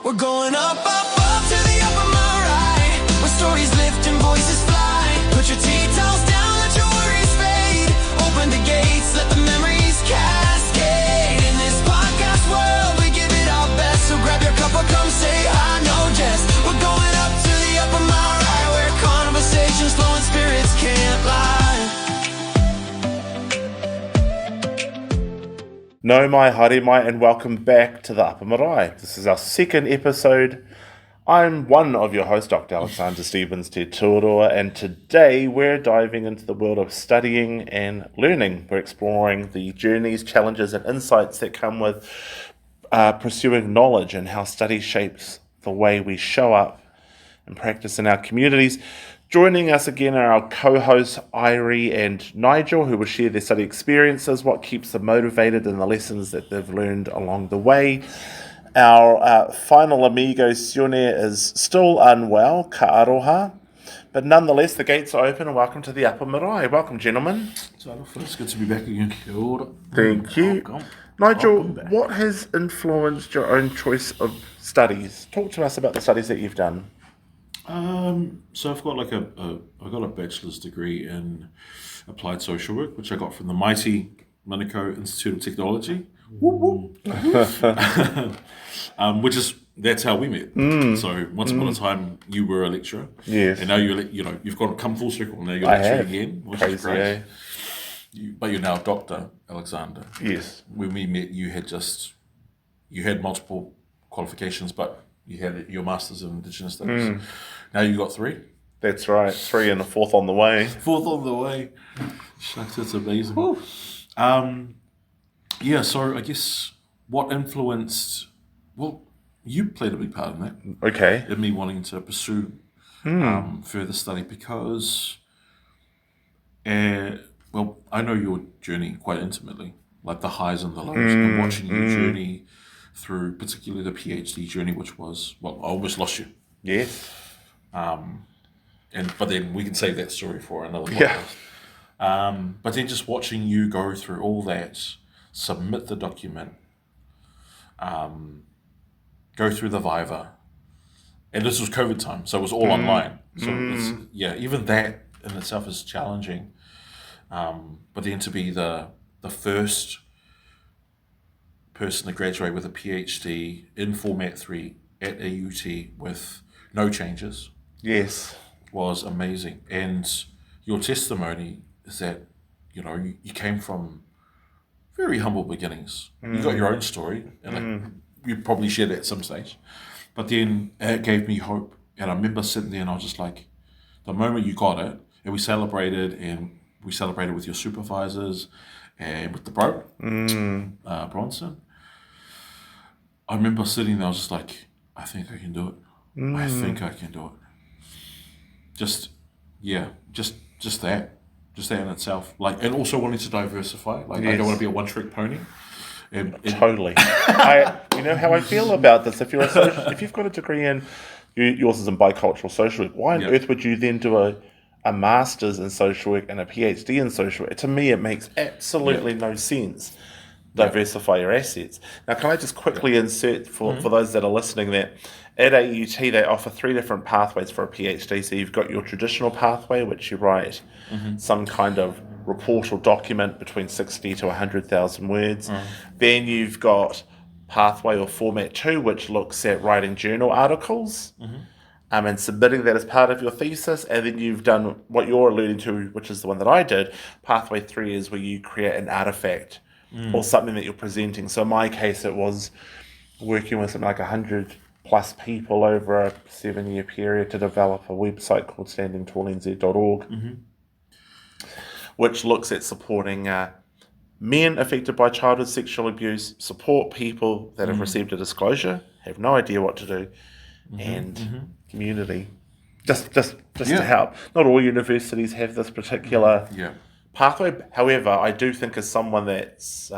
We're going up, up, up to the Upper Marae, where stories lift and voices fly. Put your tea towels down, let your worries fade. Open the gates, let the memories cascade. In this podcast world, we give it our best. So grab your cup or come say hi, no jest. We're going up to the Upper Marae, where conversations flow and spirits can't lie. No mai, haere mai, and welcome back to the Upper Marae. This is our second episode. I'm one of your hosts, Dr. Alexander Stevens Te Tuaroa, and today we're diving into the world of studying and learning. We're exploring the journeys, challenges, and insights that come with pursuing knowledge and how study shapes the way we show up and practice in our communities. Joining us again are our co-hosts, Irie and Nigel, who will share their study experiences, what keeps them motivated, and the lessons that they've learned along the way. Our final amigo, Sione, is still unwell, ka aroha, but nonetheless, the gates are open, and welcome to the Upper Marae. Welcome, gentlemen. It's good to be back again. Kia ora. Thank you. Nigel, what has influenced your own choice of studies? Talk to us about the studies that you've done. So I've got I got a bachelor's degree in applied social work, which I got from the mighty Manukau Institute of Technology. That's how we met. So once upon a time, you were a lecturer. Yes. And now you've got to come full circle. Now you're lecturing again, which is great. Eh? But you're now Dr. Alexander. Yes. When we met, you had multiple qualifications, but you had your Masters in Indigenous Studies. Now you got 3. That's right. 3 and a 4th on the way. 4th on the way. Shucks, that's amazing. So I guess what influenced... Well, you played a big part in that. Okay. In me wanting to pursue further study because... I know your journey quite intimately, like the highs and the lows, and watching your journey through particularly the PhD journey, which was, I almost lost you. Yes. But then we can save that story for another podcast. But then just watching you go through all that, submit the document, go through the Viva, and this was COVID time, so it was all online. So even that in itself is challenging. But then to be the first person to graduate with a PhD in Format 3 at AUT with no changes. Yes. Was amazing. And your testimony is that, you came from very humble beginnings. You got your own story, and you probably shared that at some stage. But then it gave me hope. And I remember sitting there and I was just like, the moment you got it, and we celebrated with your supervisors and with the bro, Bronson. I remember sitting there, I was just like, I think I can do it. I think I can do it. Just that in itself. And also wanting to diversify. I don't want to be a one-trick pony. Totally. You know how I feel about this. If you've got a degree in, yours is in bicultural social work, why on earth would you then do a master's in social work and a PhD in social work? To me, it makes absolutely no sense. Diversify your assets. Now, can I just quickly insert for those that are listening that at AUT they offer 3 different pathways for a PhD. So you've got your traditional pathway, which you write some kind of report or document between 60 to 100,000 words. Then you've got pathway or Format 2, which looks at writing journal articles and submitting that as part of your thesis. And then you've done what you're alluding to, which is the one that I did. Pathway 3 is where you create an artifact or something that you're presenting. So in my case, it was working with something like 100 plus people over a 7-year period to develop a website called standingtallnz.org, which looks at supporting men affected by childhood sexual abuse, support people that have received a disclosure, have no idea what to do, and community. Just to help. Not all universities have this particular pathway. However, I do think as someone that's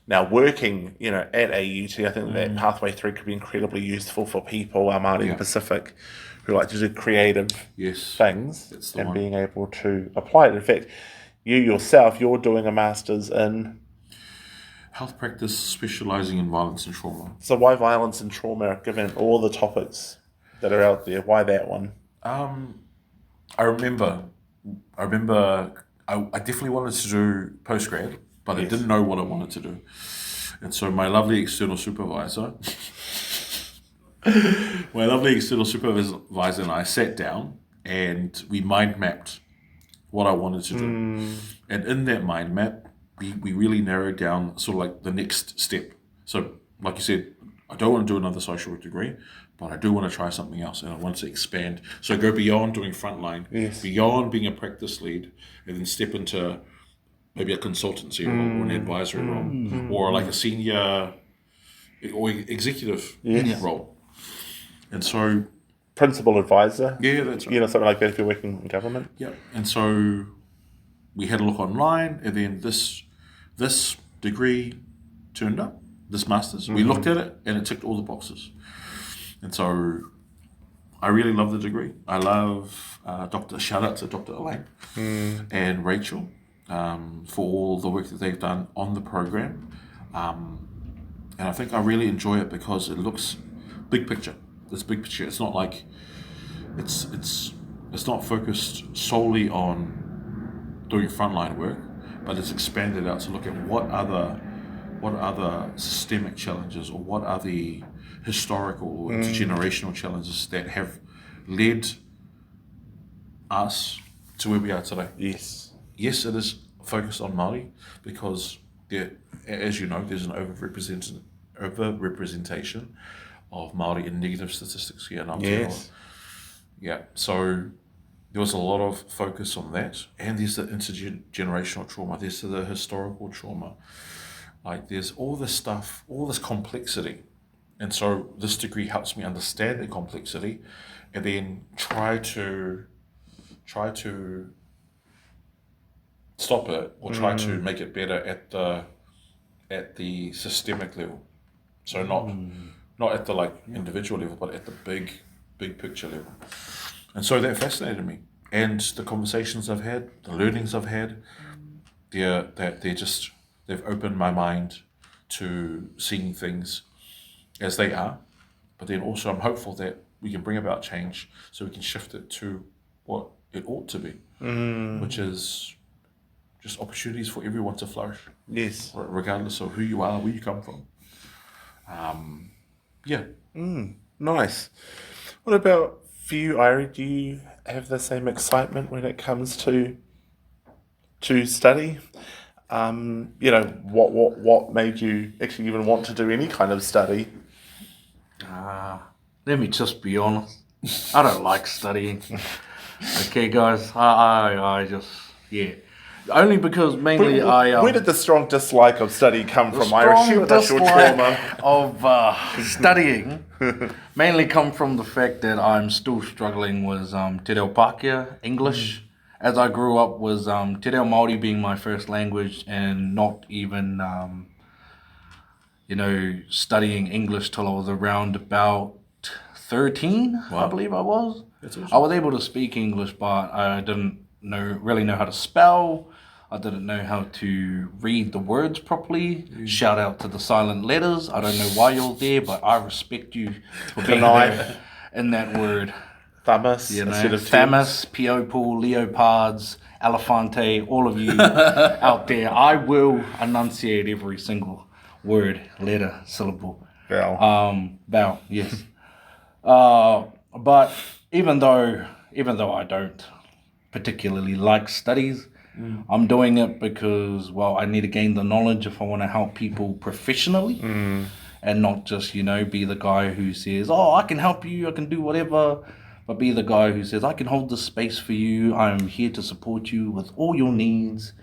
now working, at AUT, I think that pathway 3 could be incredibly useful for people, Māori and Pacific, who like to do creative things and being able to apply it. In fact, you yourself, you're doing a master's in Health practice specialising in violence and trauma. So why violence and trauma, given all the topics that are out there? Why that one? I remember I definitely wanted to do postgrad, but I didn't know what I wanted to do. And so my lovely external supervisor and I sat down and we mind mapped what I wanted to do. And in that mind map, we really narrowed down sort of like the next step. So like you said, I don't want to do another social work degree, but I do want to try something else and I want to expand. So go beyond doing frontline, beyond being a practice lead, and then step into maybe a consultancy role or an advisory role, or like a senior or executive role. And so... Principal advisor? Yeah, that's right. You know, something like that if you're working in government? Yeah. And so we had a look online, and then this degree turned up, this master's. We looked at it, and it ticked all the boxes. And so I really love the degree. I love shout out to Dr. Elaine and Rachel for all the work that they've done on the program. And I think I really enjoy it because it looks big picture. It's big picture. It's not like it's not focused solely on doing frontline work, but it's expanded out to look at what other systemic challenges or what are the historical or intergenerational challenges that have led us to where we are today. Yes, it is focused on Māori because as you know, there's an overrepresentation of Māori in negative statistics here in Aotearoa. Yeah, so there was a lot of focus on that, and there's the intergenerational trauma, there's the historical trauma, like there's all this stuff, all this complexity, and so this degree helps me understand the complexity, and then try to stop it or try to make it better at the systemic level. So not at the like individual level, but at the big picture level. And so that fascinated me. And the conversations I've had, the learnings I've had, they've opened my mind to seeing things as they are. But then also I'm hopeful that we can bring about change so we can shift it to what it ought to be, which is just opportunities for everyone to flourish. Yes. Regardless of who you are, where you come from. Nice. What about for you, Irie? Do you have the same excitement when it comes to study? You know, what made you actually even want to do any kind of study? Let me just be honest. I don't like studying. Okay, guys. I just only because mainly Where did the strong dislike of study come from? I strong assume that's your trauma. of studying mainly come from the fact that I'm still struggling with Te Reo Pākehā, English. As I grew up with Te Reo Māori being my first language and not even, studying English till I was around about 13, Wow. I believe I was. That's awesome. I was able to speak English, but I didn't really know how to spell. I didn't know how to read the words properly. Shout out to the silent letters. I don't know why you're there, but I respect you for being there in that word. Thamas, instead of Thamas. Thamas, Piopo, Leopards, Elefante, all of you out there. I will enunciate every single word, letter, syllable. Vowel, yes. But even though I don't particularly like studies, I'm doing it because, I need to gain the knowledge if I want to help people professionally and not just, be the guy who says, I can help you, I can do whatever, but be the guy who says, I can hold this space for you, I'm here to support you with all your needs,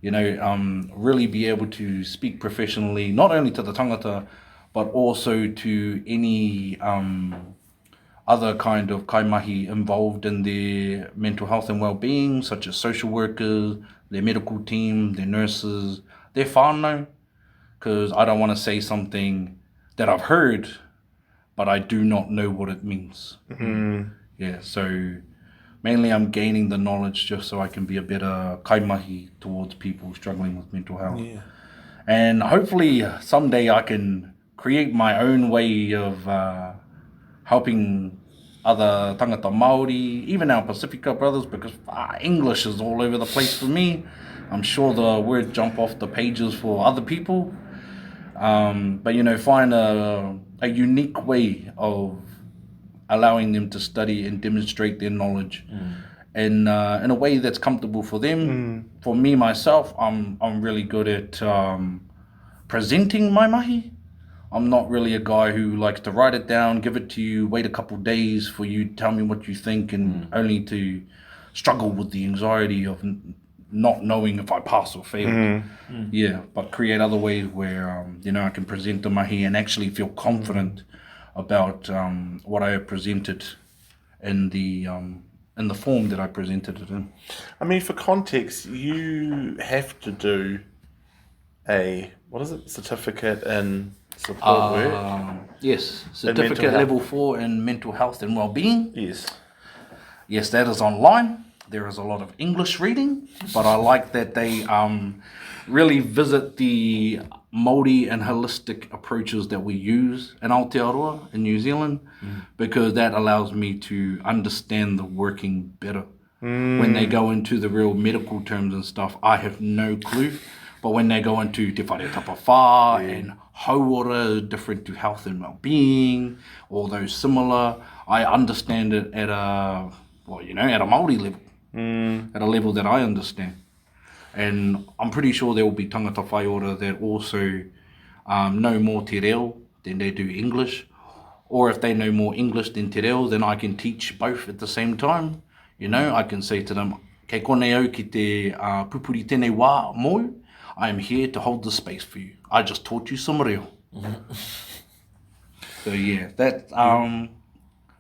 really be able to speak professionally, not only to the tangata, but also to any other kind of kaimahi involved in their mental health and well-being, such as social workers, their medical team, their nurses, their whānau, because I don't want to say something that I've heard, but I do not know what it means. Yeah, so mainly I'm gaining the knowledge just so I can be a better kaimahi towards people struggling with mental health. Yeah. And hopefully someday I can create my own way of helping other tangata Māori, even our Pacifica brothers, because English is all over the place for me. I'm sure the words jump off the pages for other people. But, find a unique way of allowing them to study and demonstrate their knowledge in a way that's comfortable for them. For me, myself, I'm really good at presenting my mahi. I'm not really a guy who likes to write it down, give it to you, wait a couple of days for you to tell me what you think, and only to struggle with the anxiety of not knowing if I pass or fail. Yeah, but create other ways where I can present the mahi and actually feel confident about what I have presented in the form that I presented it in. I mean, for context, you have to do a certificate in support work. Yes, mental certificate health. level 4 in mental health and well-being. Yes. That is online. There is a lot of English reading, but I like that they really visit the Māori and holistic approaches that we use in Aotearoa in New Zealand, because that allows me to understand the working better. When they go into the real medical terms and stuff, I have no clue. But when they go into te whare tapawha and hauora, different to health and well-being, all those similar, I understand it at a Māori level, at a level that I understand. And I'm pretty sure there will be tangata whaiora that also know more te reo than they do English. Or if they know more English than te reo, then I can teach both at the same time. I can say to them, kei kone au ki te pupuri tēnei wā mōu, I am here to hold the space for you. I just taught you some reo. So yeah, that.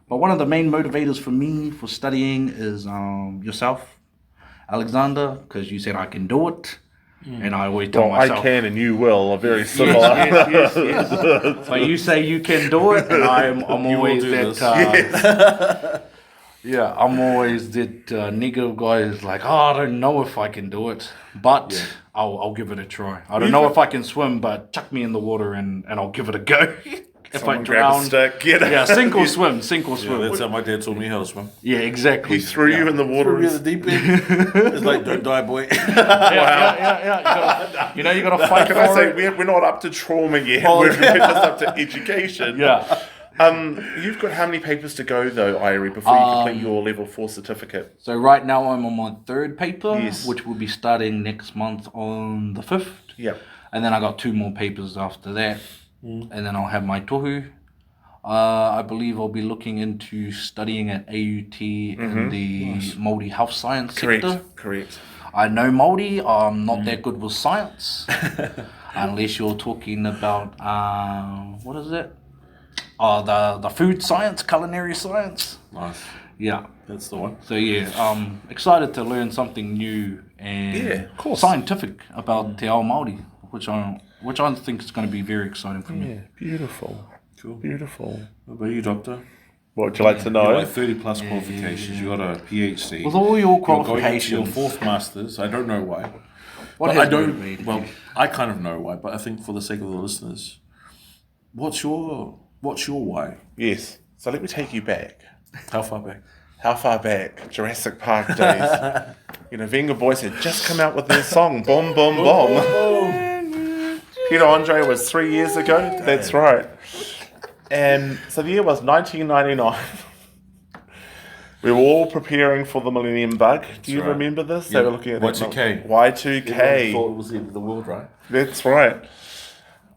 But one of the main motivators for me for studying is yourself, Alexander, because you said I can do it, and I always tell myself, I can and you will are very similar. yes. But you say you can do it, and I'm always that. I'm always that negative guy who's like, I don't know if I can do it, but I'll give it a try. I don't know if I can swim, but chuck me in the water and I'll give it a go. If Someone I grab a drown, stick, get it. sink or swim, sink or Yeah, swim. that's how my dad taught me how to swim. Yeah, exactly. He threw you in the water. Threw me in the deep end. It's like, don't die, boy. Yeah. You gotta fight Can for I say, it. we're not up to trauma yet. We're just up to education. Yeah. You've got how many papers to go, though, Irie, before you complete your level 4 certificate? So right now I'm on my third paper, Yes. which will be starting next month on the 5th. Yep. And then I got 2 more papers after that. And then I'll have my tohu. I believe I'll be looking into studying at AUT in the Māori health science sector. Correct. I know Māori, I'm not that good with science. Unless you're talking about, what is it? The food science, culinary science. Nice. Yeah. That's the one. So yeah, I'm excited to learn something new and of course. scientific about te ao Māori, which I think is going to be very exciting for me. Yeah, beautiful. Cool. Beautiful. What about you, Doctor? What would you like to know? You're like 30 plus qualifications. You got a PhD. With all your You're going into qualifications, your 4th masters. I don't know why. what But has I don't. motivated Well, you? I kind of know why, but I think for the sake of the listeners, what's your why? Yes. So let me take you back. How far back? How far back? Jurassic Park days. Venga Boys had just come out with their song, Boom, Boom, Boom. Peter Andre was 3 years ago. That's right. And so the year was 1999. We were all preparing for the Millennium Bug. Do you right. remember this? Yeah. They were looking at Y2K. Y2K. Everyone thought it was the end of the world, right? That's right.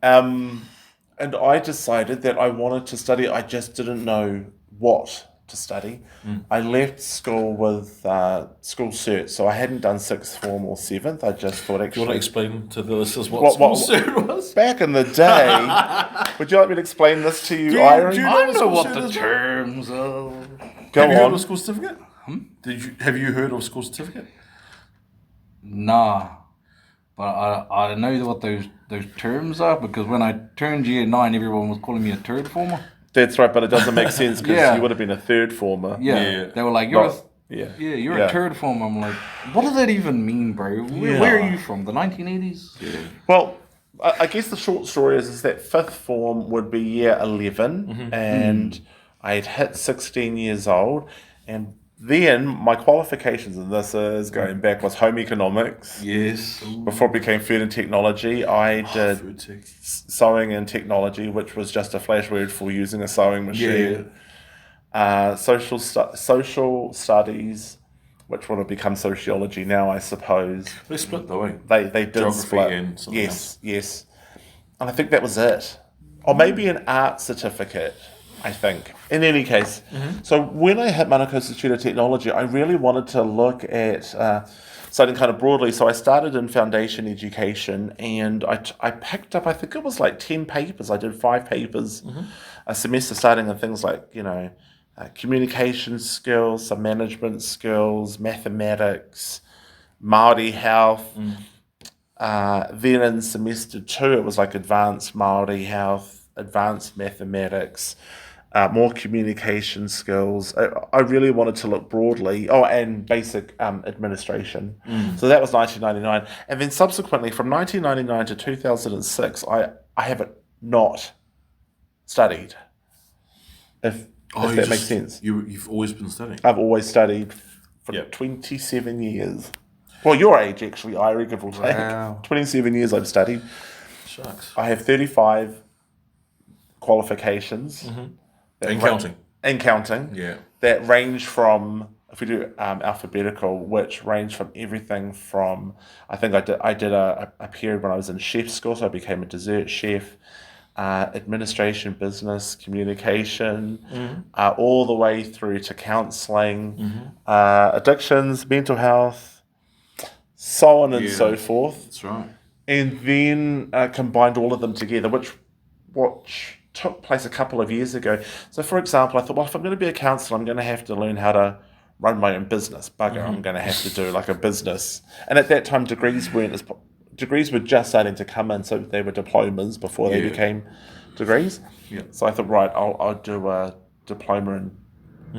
And I decided that I wanted to study. I just didn't know what to study. I left school with school cert, so I hadn't done 6th form or 7th. I just thought Do you actually... want to explain to the listeners what school cert was? Back in the day, would you like me to explain this to you, Irie? do you I know know what school the cert is? terms are. Go Have you heard on. of school certificate? Have you heard of school certificate? Nah, but I know what those terms are, because when I turned year 9, everyone was calling me a third former. That's right, but it doesn't make sense because Yeah. you would have been a 3rd former. Yeah, they were like, you're Yeah. a third former. I'm like, what does that even mean, bro? Where are you from? The 1980s? Yeah. Well, I guess the short story is that fifth form would be year 11, and I had hit 16 years old, and then my qualifications, and this is going back, was home economics. Yes. Before it became food and technology, I did Food tech. sewing and technology, which was just a flash word for using a sewing machine. Social studies, which would have become sociology now, I suppose. They split though, eh? They did Geography split. and something else. Yes. And I think that was it. Or maybe an art certificate, I think. In any case, so when I hit Manukau Institute of Technology, I really wanted to look at studying kind of broadly. So I started in foundation education, and I picked up, I think it was like 10 papers. I did 5 papers a semester, starting in things like, communication skills, some management skills, mathematics, Māori health. Then in semester 2, it was like advanced Māori health, advanced mathematics, more communication skills. I really wanted to look broadly. Oh, and basic administration. So that was 1999. And then subsequently, from 1999 to 2006, I haven't not studied, if that makes sense. You've always been studying. I've always studied for 27 years. Well, your age, actually, Irie, give or take. Wow. 27 years I've studied. Shucks. I have 35 qualifications. And counting. And counting. Yeah. That range from, if we do alphabetical, which range from everything from, I think I did a period when I was in chef school, so I became a dessert chef, administration, business, communication, all the way through to counselling, addictions, mental health, so on and so forth. That's right. And then combined all of them together, which took place a couple of years ago. So, for example, I thought, well, if I'm going to be a counsellor, I'm going to have to learn how to run my own business. Bugger, I'm going to have to do like a business. And at that time, degrees were just starting to come in, so they were diplomas before they became degrees. Yeah. So I thought, right, I'll do a diploma in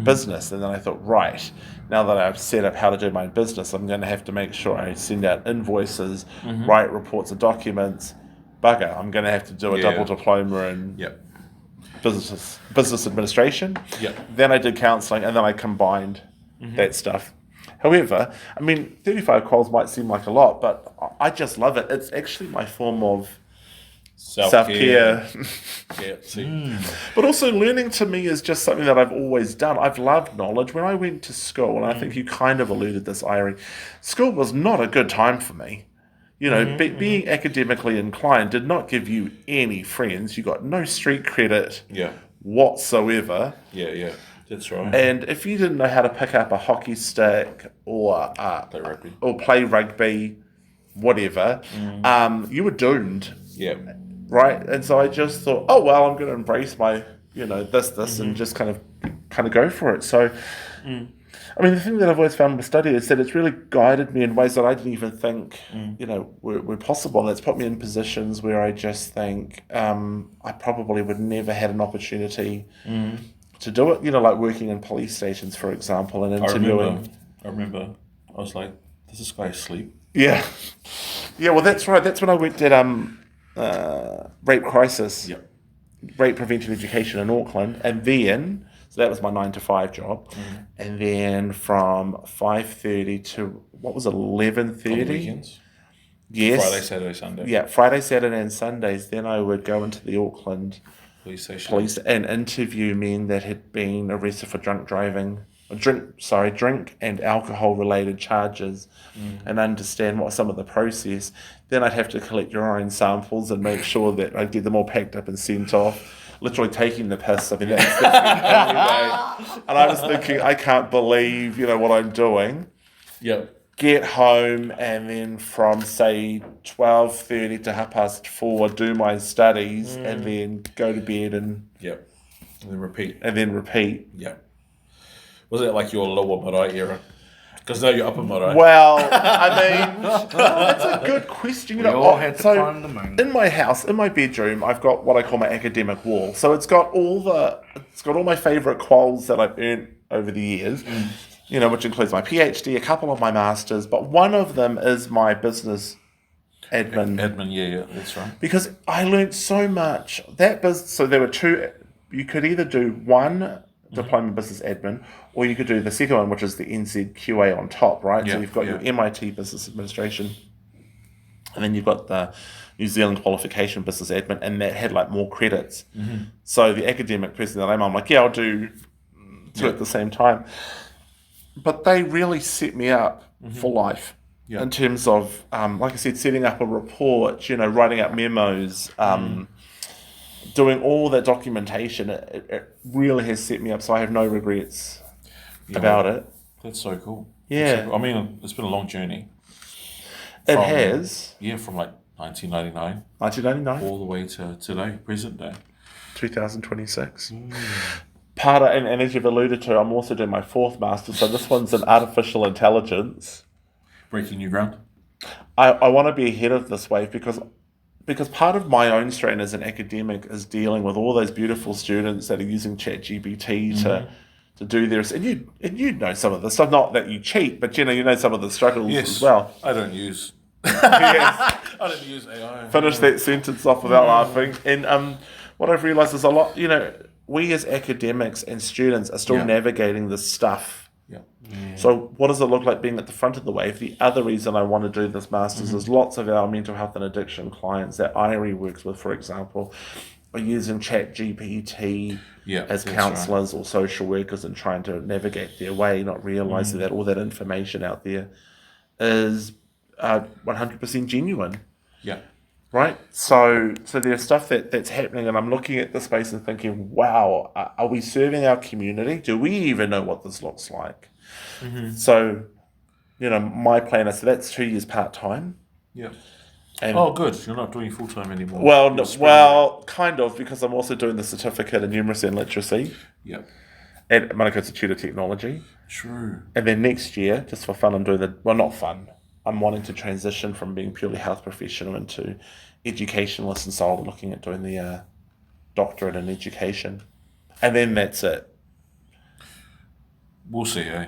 business. And then I thought, right, now that I've set up how to do my own business, I'm going to have to make sure I send out invoices, write reports and documents. Bugger, I'm going to have to do a double diploma in business administration. Then I did counselling, and then I combined that stuff. However, I mean, 35 quals might seem like a lot, but I just love it. It's actually my form of self-care. But also learning to me is just something that I've always done. I've loved knowledge. When I went to school, and I think you kind of alluded this, Irie, school was not a good time for me. Being academically inclined did not give you any friends. You got no street credit whatsoever. Yeah. That's right. And if you didn't know how to pick up a hockey stick or play rugby, whatever, you were doomed. Yeah. Right? And so I just thought, oh, well, I'm going to embrace my, this, and just kind of go for it. So, I mean, the thing that I've always found with study is that it's really guided me in ways that I didn't even think, were possible. And it's put me in positions where I just think I probably would never had an opportunity to do it. Like working in police stations, for example, and interviewing. I remember. I was like, does this guy asleep? Yeah. Yeah, well, that's right. That's when I worked at Rape Crisis, Rape Prevention Education in Auckland. And then, so that was my 9 to 5 job. And then from 5:30 to, 11:30? Weekends? Yes. Friday, Saturday, Sunday. Yeah, Friday, Saturday and Sundays. Then I would go into the Auckland Police station. And interview men that had been arrested for drink and alcohol related charges, and understand what some of the process. Then I'd have to collect urine samples and make sure that I'd get them all packed up and sent off. Literally taking the piss. I mean, that's the only way. And I was thinking, I can't believe, what I'm doing. Yep. Get home, and then from say 12:30 to 4:30 do my studies, and then go to bed and then repeat. Yeah. Was it like your Lower Marae era? Because now you're Upper Marae. Well, I mean, that's a good question. We all had to climb the mountain. In my house, in my bedroom, I've got what I call my academic wall. So it's got all my favourite quals that I've earned over the years. Which includes my PhD, a couple of my masters, but one of them is my business admin. Admin, yeah, that's right. Because I learned so much. So there were two. You could either do one diploma in business admin, or you could do the second one, which is the NZQA on top, right? Yeah, So you've got your MIT Business Administration, and then you've got the New Zealand Qualification Business Admin, and that had like more credits. So the academic person that I'm like, yeah, I'll do two at the same time. But they really set me up for life in terms of, like I said, setting up a report, writing out memos, doing all that documentation. It really has set me up, so I have no regrets about it. That's so cool. Yeah. So cool. I mean, it's been a long journey. It has. Yeah, from like 1999 all the way to today, present day. 2026. Part of, and as you've alluded to, I'm also doing my fourth master, so this one's in artificial intelligence. Breaking new ground. I want to be ahead of this wave because part of my own strain as an academic is dealing with all those beautiful students that are using ChatGPT to do their, and you know some of the stuff, not that you cheat, but you know some of the struggles as well. I don't use Yes. I don't use AI. Finish that sentence off without laughing. And what I've realised is a lot, we as academics and students are still navigating this stuff. Yeah. So what does it look like being at the front of the wave? The other reason I want to do this master's is lots of our mental health and addiction clients that IRE works with, for example, are using ChatGPT as counsellors or social workers and trying to navigate their way, not realising that all that information out there is 100% genuine. Yeah. Right? So there's stuff that's happening, and I'm looking at the space and thinking, wow, are we serving our community? Do we even know what this looks like? So, my plan is, so that's 2 years part-time. Yeah. And Good. You're not doing full-time anymore. Well, kind of, because I'm also doing the certificate in numeracy and literacy Yeah. at Manukau Institute of Technology. True. And then next year, just for fun, I'm doing not fun. I'm wanting to transition from being purely health professional into educationalist, and so I'm looking at doing the doctorate in education. And then that's it. We'll see, eh?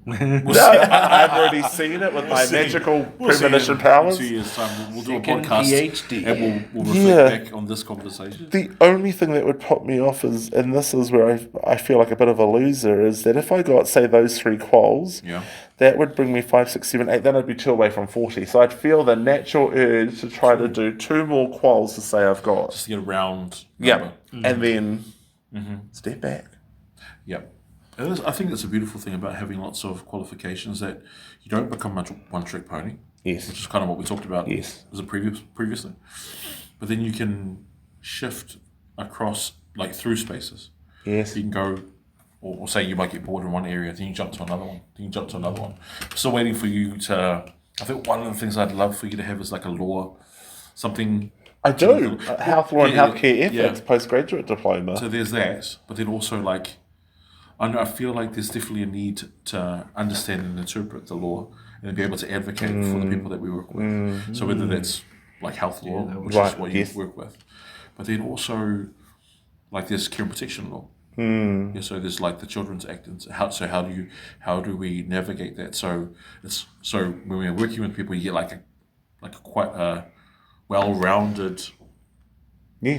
I've already seen it with my magical premonition powers. In 2 years' time, we'll do a Second podcast PhD. and we'll reflect back on this conversation. The only thing that would put me off is, and this is where I feel like a bit of a loser, is that if I got, say, those 3 quals, that would bring me 5, 6, 7, 8, then I'd be 2 away from 40. So I'd feel the natural urge to try to do 2 more quals to say I've got. Just to get a round number. And then step back. Yep. I think that's a beautiful thing about having lots of qualifications, that you don't become a one-trick pony. Yes. Which is kind of what we talked about Yes. as a previously. But then you can shift across, like, through spaces. Yes. You can go, or say you might get bored in one area, then you jump to another one, then you jump to another one. Still waiting for you to, I think one of the things I'd love for you to have is like a law, something. I do. Health law and healthcare ethics postgraduate diploma. So there's that, but then also, like, I feel like there's definitely a need to understand and interpret the law and be able to advocate for the people that we work with. So whether that's like health law, which is what you work with, but then also, like, there's care and protection law. Yeah, so there's like the Children's Act, and how do we navigate that? So when we're working with people, you get like a quite a well-rounded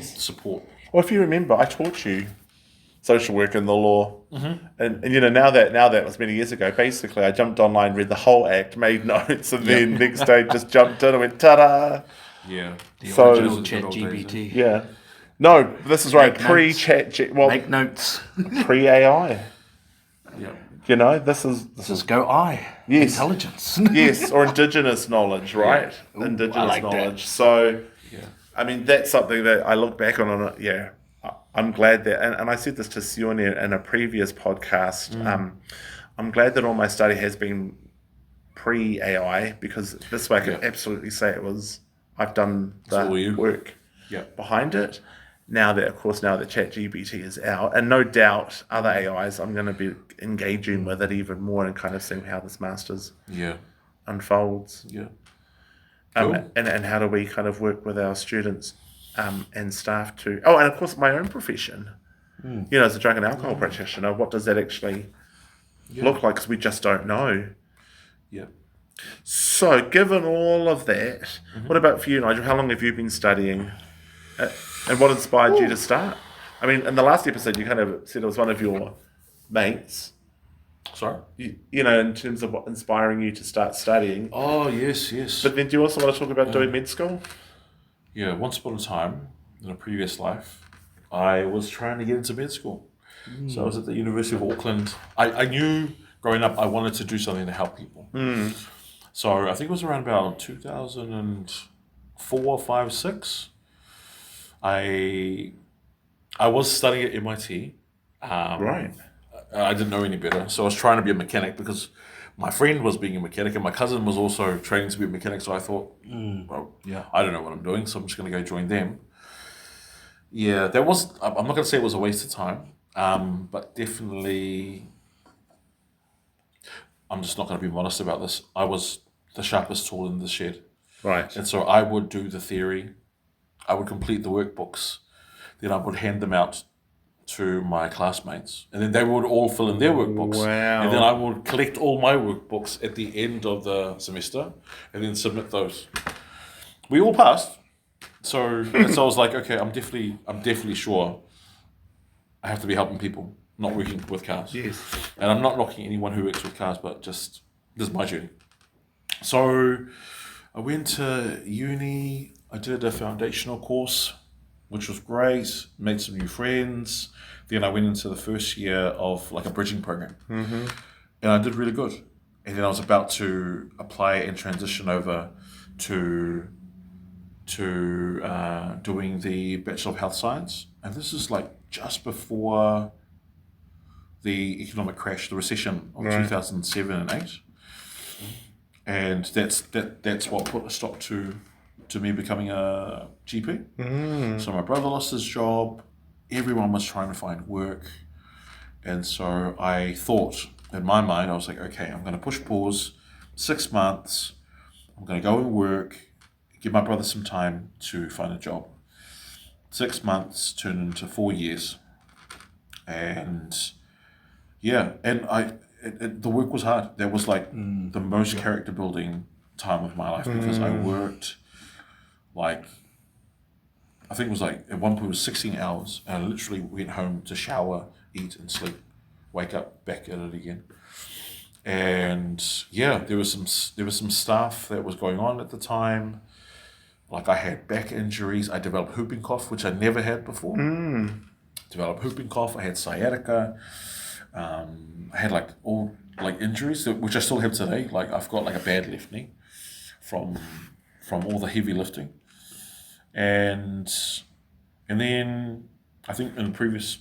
support. Well, if you remember, I taught you social work and the law, and now that was many years ago. Basically, I jumped online, read the whole act, made notes, and then next day just jumped in and went ta-da. Yeah. The original ChatGPT. Yeah. No, this is right. Pre-chat. Make notes. Pre-AI. Yeah. This is Go I. Yes. Intelligence. Yes, or indigenous knowledge, right? Ooh, Indigenous I like knowledge. that. So, I mean, that's something that I look back on. I'm glad that, and I said this to Sione in a previous podcast. I'm glad that all my study has been pre-AI, because this way I can absolutely say I've done the work behind it. Now that ChatGPT is out, and no doubt other AIs, I'm going to be engaging with it even more and kind of seeing how this master's unfolds. Yeah. Cool. And how do we kind of work with our students and staff to... Oh, and of course, my own profession. As a drug and alcohol practitioner, what does that actually look like? Because we just don't know. Yeah. So, given all of that, what about for you, Nigel? How long have you been studying? And what inspired you to start? I mean, in the last episode, you kind of said it was one of your mates, Sorry? you know, in terms of what inspiring you to start studying. Oh, yes, yes. But then do you also want to talk about doing med school? Yeah, once upon a time, in a previous life, I was trying to get into med school. So I was at the University of Auckland. I knew growing up I wanted to do something to help people. So I think it was around about 2004, 5, 6. I was studying at MIT. Right. I didn't know any better, so I was trying to be a mechanic because my friend was being a mechanic and my cousin was also training to be a mechanic. So I thought, well, Yeah. I don't know what I'm doing, so I'm just going to go join them. Yeah, I'm not going to say it was a waste of time, but definitely, I'm just not going to be modest about this. I was the sharpest tool in the shed. Right. And so I would do the theory, I would complete the workbooks, then I would hand them out to my classmates, and then they would all fill in their workbooks. Wow. And then I would collect all my workbooks at the end of the semester and then submit those. We all passed. So I was like, okay, I'm definitely sure I have to be helping people, not working with cars. Yes. And I'm not knocking anyone who works with cars, but just this is my journey. So I went to uni, I did a foundational course, which was great, made some new friends. Then I went into the first year of like a bridging program. And I did really good. And then I was about to apply and transition over to doing the Bachelor of Health Science. And this is like just before the economic crash, the recession of 2007 and 8. And that's what put a stop to me becoming a GP. So my brother lost his job. Everyone was trying to find work. And so I thought, in my mind, I was like, okay, I'm going to push pause 6 months. I'm going to go and work, give my brother some time to find a job. 6 months turned into 4 years. And yeah, and the work was hard. That was like the most character building time of my life because I worked like, I think it was like, at one point it was 16 hours, and I literally went home to shower, eat and sleep, wake up, back at it again. And yeah, there was some stuff that was going on at the time. Like I had back injuries, I developed whooping cough, which I never had before. Developed whooping cough, I had sciatica, I had like all like injuries, which I still have today. Like I've got like a bad left knee from all the heavy lifting. And then I think in the previous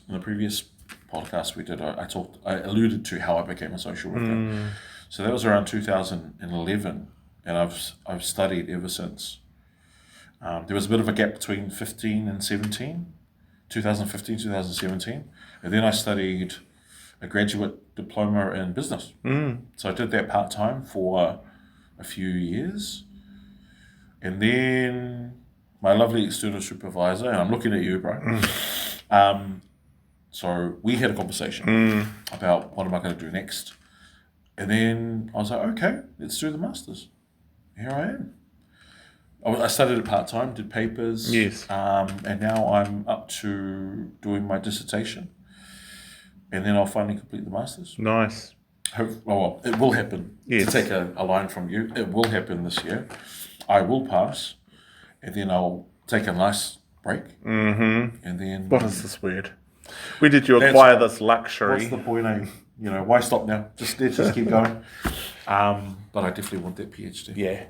podcast we did, I alluded to how I became a social worker. So that was around 2011, and I've studied ever since. There was a bit of a gap between 2015, 2017, and then I studied a graduate diploma in business. So I did that part-time for a few years, and then my lovely external supervisor, and I'm looking at you, bro. So we had a conversation about what am I going to do next. And then I was like, okay, let's do the masters. Here I am. I studied it part-time, did papers. Yes. And now I'm up to doing my dissertation. And then I'll finally complete the masters. Nice. Well, it will happen. Yes. To take a line from you, it will happen this year. I will pass. And then I'll take a nice break. And then... What is this word? When did you acquire this luxury? What's the point? Why stop now? Let's just keep going. But I definitely want that PhD. Yeah.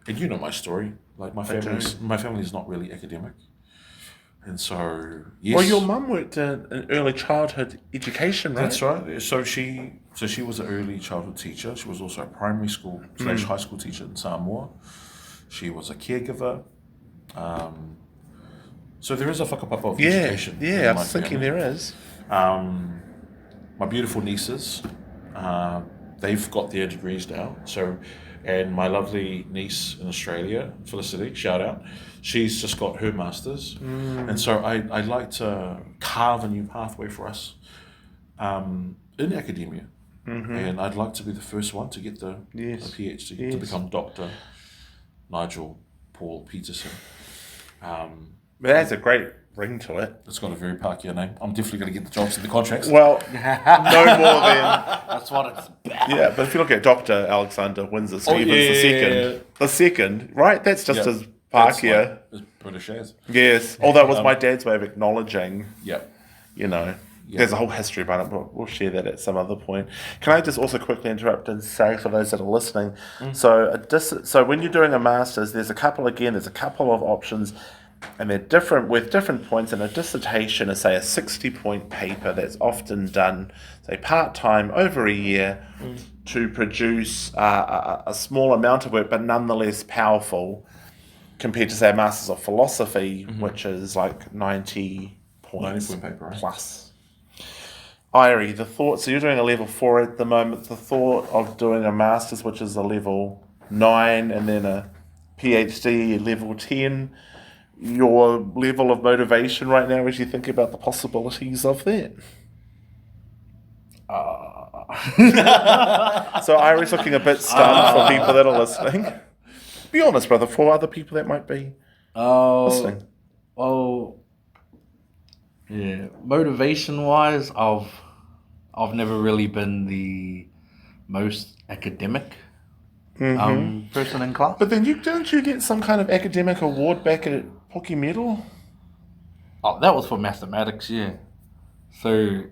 And you know my story. Like my family is not really academic. And so, yes. Well, your mum worked in early childhood education, right? That's right. So she was an early childhood teacher. She was also a primary school / high school teacher in Samoa. She was a caregiver. So there is a whakapapa of education. Yeah, I was thinking there is. My beautiful nieces, they've got their degrees now. So, and my lovely niece in Australia, Felicity, shout out, she's just got her masters. And so I'd like to carve a new pathway for us in academia. and I'd like to be the first one to get the PhD, to become Dr. Nigel Paul Peterson. But that has a great ring to it. It's got a very Pākehā name. I'm definitely going to get the jobs and the contracts. Well, no more than... That's what it's about. Yeah, but if you look at Dr. Alexander Windsor Stevens the second, right? That's just as Pākehā. As British as. Yes, although it was my dad's way of acknowledging, you know, there's a whole history about it, but we'll share that at some other point. Can I just also quickly interrupt and say for those that are listening, so when you're doing a master's, there's a couple of options, and they're different with different points, and a dissertation is, say, a 60-point paper that's often done, say, part-time over a year to produce a small amount of work, but nonetheless powerful, compared to, say, a Masters of Philosophy, which is like 90 points 90-point paper, right? plus. Irie, the thought, so you're doing a level 4 at the moment, the thought of doing a Masters, which is a level 9, and then a PhD level 10, your level of motivation right now as you think about the possibilities of that? So Irie's looking a bit stunned for people that are listening. Be honest, brother, for other people that might be listening. Well, yeah, motivation-wise, I've never really been the most academic person in class. But then didn't you get some kind of academic award back at Hockey Medal? Oh, that was for mathematics, yeah. So,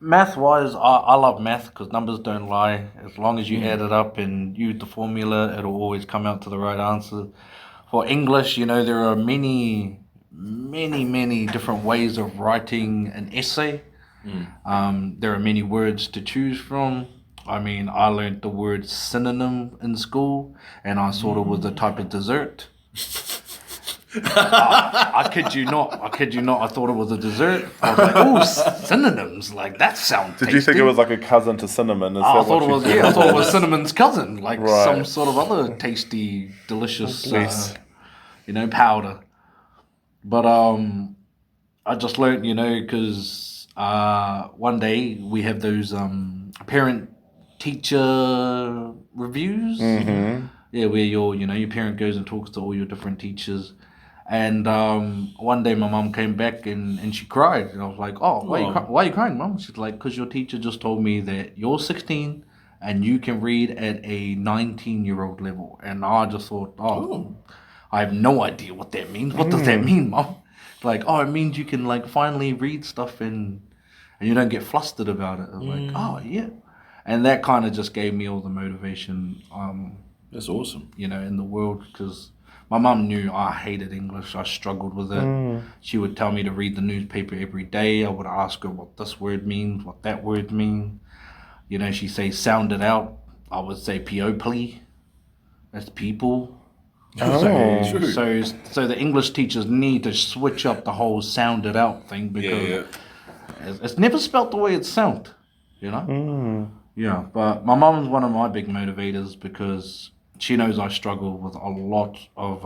math-wise, I love math because numbers don't lie. As long as you add it up and use the formula, it'll always come out to the right answer. For English, you know, there are many different ways of writing an essay. There are many words to choose from. I mean, I learned the word synonym in school, and I thought it was a type of dessert. I kid you not. I thought it was a dessert. I was like, oh, synonyms, like that sounds tasty. Did you think it was like a cousin to cinnamon? I thought it was cinnamon's cousin, like some sort of other tasty, delicious, powder. But I just learned, because one day we have those parent-teacher reviews. Yeah, where your parent goes and talks to all your different teachers. And one day my mum came back and she cried. And I was like, oh, why are you crying, Mum? She's like, because your teacher just told me that you're 16 and you can read at a 19-year-old level. And I just thought, I have no idea what that means. What does that mean, Mum? Like, it means you can like finally read stuff and you don't get flustered about it. I was like, oh, yeah. And that kind of just gave me all the motivation. That's awesome. In the world, because my mum knew I hated English. I struggled with it. She would tell me to read the newspaper every day. I would ask her what this word means, what that word means. She'd say, sound it out. I would say, people. That's people. So the English teachers need to switch up the whole sound it out thing because it's never spelt the way it sounds, Yeah, but my mum's one of my big motivators because she knows I struggle with a lot of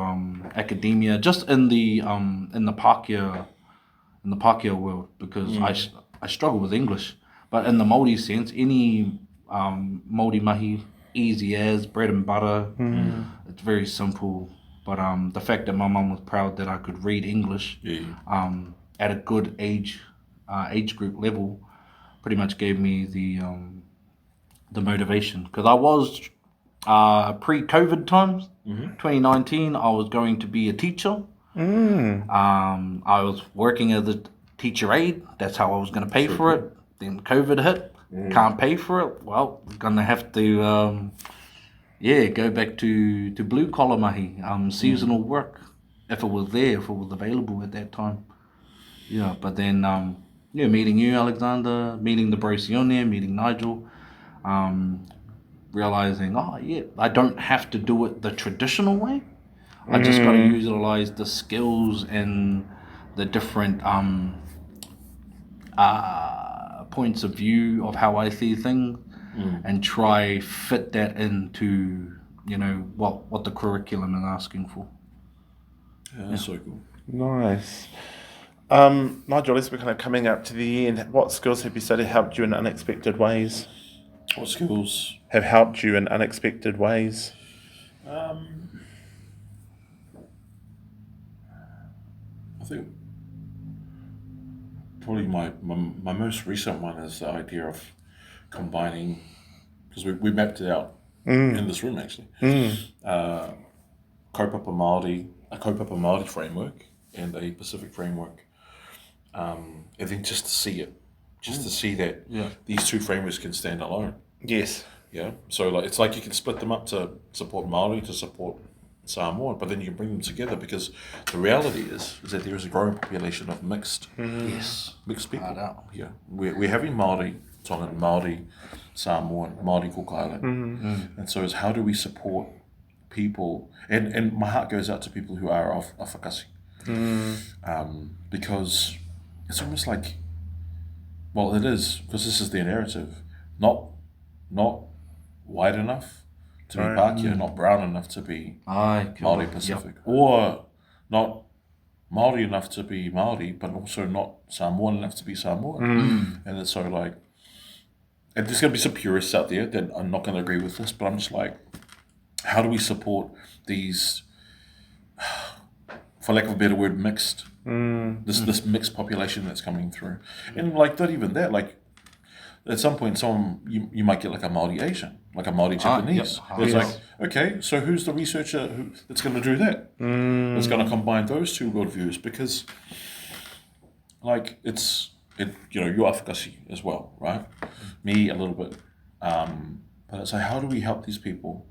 academia, just in the Pākehā world, because I struggle with English, but in the Māori sense, any Māori mahi, easy as bread and butter. It's very simple. But the fact that my mum was proud that I could read English at a good age group level, pretty much gave me the motivation, because I was. Pre-COVID times, 2019, I was going to be a teacher. I was working as a teacher aide. That's how I was going to pay for it. Then COVID hit. Can't pay for it. Well, going to have to, go back to blue collar mahi, seasonal work, if it was available at that time. Yeah, but then, meeting you, Alexander, meeting the Brosione, meeting Nigel, realizing, I don't have to do it the traditional way. I just got to utilize the skills and the different points of view of how I see things and try fit that into, what the curriculum is asking for. Yeah, that's so cool. Nice. Nigel, as we're kind of coming up to the end, what skills have you studied helped you in unexpected ways? What skills? have helped you in unexpected ways? I think probably my most recent one is the idea of combining, because we mapped it out in this room actually. Kaupapa Māori, a kaupapa Māori framework and a Pacific framework, and then just to see it, just to see that these two frameworks can stand alone. Yes. Yeah, so like it's like you can split them up to support Māori, to support Samoan, but then you can bring them together, because the reality is that there is a growing population of mixed people. Hard out. Yeah, we're having Māori, Tongan, Māori, Samoan, Māori Cook Island, and so it's how do we support people, and my heart goes out to people who are of whakasi, because it's almost like, well, it is, because this is their narrative, not white enough to be Pākehā, not brown enough to be Māori Pacific, or not Māori enough to be Māori, but also not Samoan enough to be Samoan. And it's so like, and there's going to be some purists out there that are not going to agree with this, but I'm just like, how do we support these, for lack of a better word, mixed, this mixed population that's coming through? And like, not even that, like, at some point, you might get like a Māori Asian, like a Māori Japanese. It's like, okay, so who's the researcher that's going to do that? That's going to combine those two worldviews, because, like, you're whakasi as well, right? Me a little bit, but it's like, how do we help these people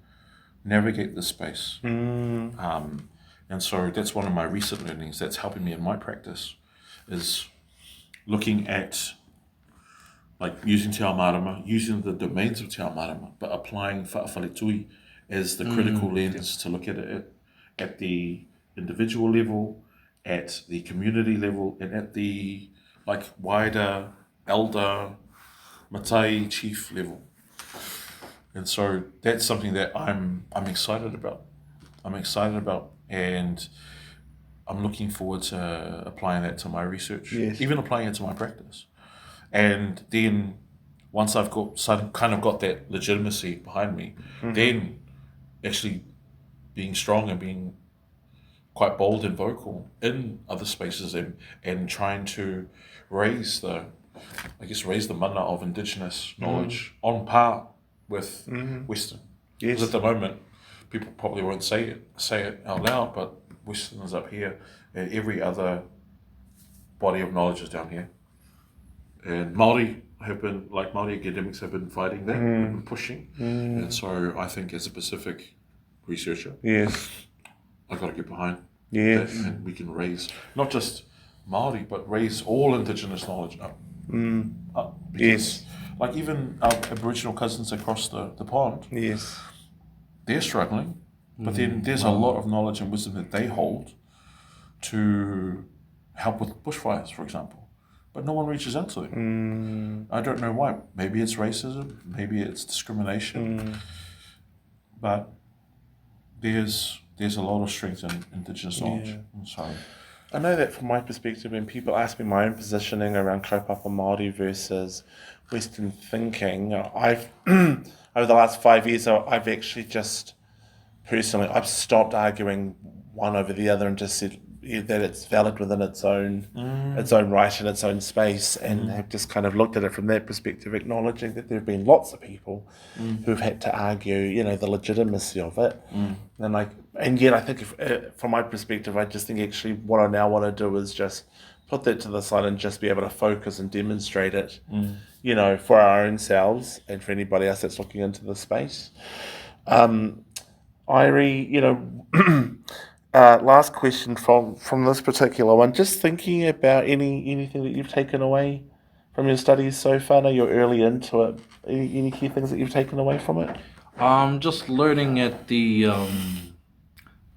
navigate this space? And so that's one of my recent learnings that's helping me in my practice, is looking at, like, using Te Ao Marama, using the domains of Te Ao Marama, but applying whaawhaletui as the critical lens to look at it at the individual level, at the community level, and at the, like, wider elder, matai, chief level. And so that's something that I'm excited about. And I'm looking forward to applying that to my research, even applying it to my practice. And then once I've got that legitimacy behind me, then actually being strong and being quite bold and vocal in other spaces, and trying to raise the mana of Indigenous knowledge on par with Western. Because at the moment, people probably won't say it out loud, but Western is up here, and every other body of knowledge is down here. And Māori academics have been fighting that, have been pushing. And so I think as a Pacific researcher, I've got to get behind that, and we can raise not just Māori, but raise all Indigenous knowledge up. Because like even our Aboriginal cousins across the pond, they're struggling, but then there's a lot of knowledge and wisdom that they hold to help with bushfires, for example. But no one reaches out to them. I don't know why. Maybe it's racism, maybe it's discrimination, but there's a lot of strength in Indigenous knowledge. So I know that from my perspective, when people ask me my own positioning around kaupapa Māori versus Western thinking, I've over the last 5 years, I've actually just personally, I've stopped arguing one over the other and just said that it's valid within its own right and its own space, and have just kind of looked at it from that perspective, acknowledging that there have been lots of people who've had to argue, the legitimacy of it, and yet I think from my perspective, I just think actually what I now want to do is just put that to the side and just be able to focus and demonstrate it, for our own selves and for anybody else that's looking into the space. Irie, last question from this particular one. Just thinking about anything that you've taken away from your studies so far. I know you're early into it. Any key things that you've taken away from it? Just learning at the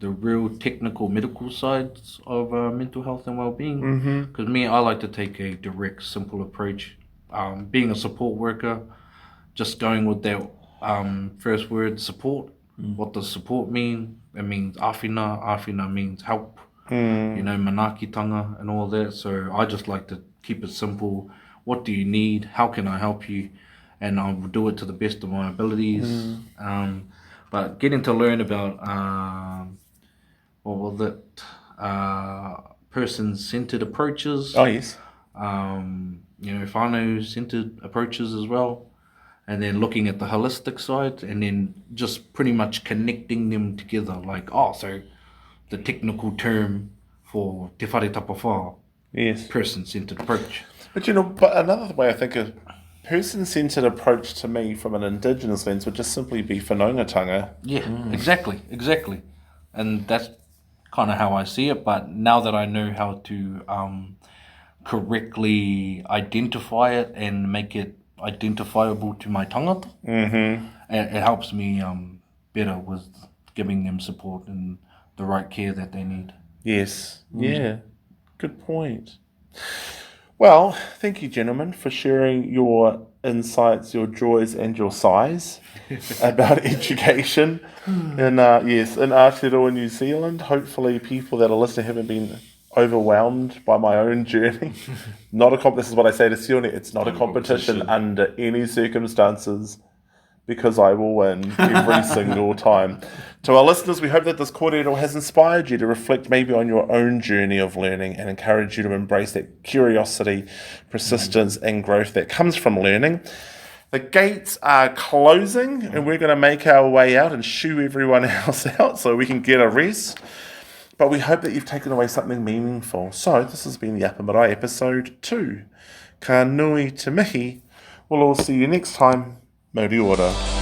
real technical medical sides of mental health and well-being. Because I like to take a direct, simple approach. Being a support worker, just going with that first word, support. What does support mean? It means awhina. Awhina means help. Manakitanga and all that. So I just like to keep it simple. What do you need? How can I help you? and I will do it to the best of my abilities. But getting to learn about what was it? Person-centered approaches. Oh, yes. Whānau-centered approaches as well. And then looking at the holistic side, and then just pretty much connecting them together. Like, so the technical term for te whare tapawhā, Yes. person-centered approach. But but another way I think a person-centered approach to me from an Indigenous lens would just simply be whanaungatanga. Yeah, exactly. And that's kind of how I see it. But now that I know how to correctly identify it and make it identifiable to my tangata, it helps me better with giving them support and the right care that they need. Yes. Yeah. Good point. Well, thank you, gentlemen, for sharing your insights, your joys, and your sighs about education in Aotearoa, New Zealand. Hopefully, people that are listening haven't been overwhelmed by my own journey. This is what I say to Sione, it's not a competition under any circumstances, because I will win every single time. To our listeners, we hope that this kōrero has inspired you to reflect maybe on your own journey of learning and encourage you to embrace that curiosity, persistence, and growth that comes from learning. The gates are closing, and we're going to make our way out and shoo everyone else out so we can get a rest. But we hope that you've taken away something meaningful. So this has been the Upper Marae episode 2. Ka nui te mihi. We'll all see you next time. Mauri ora.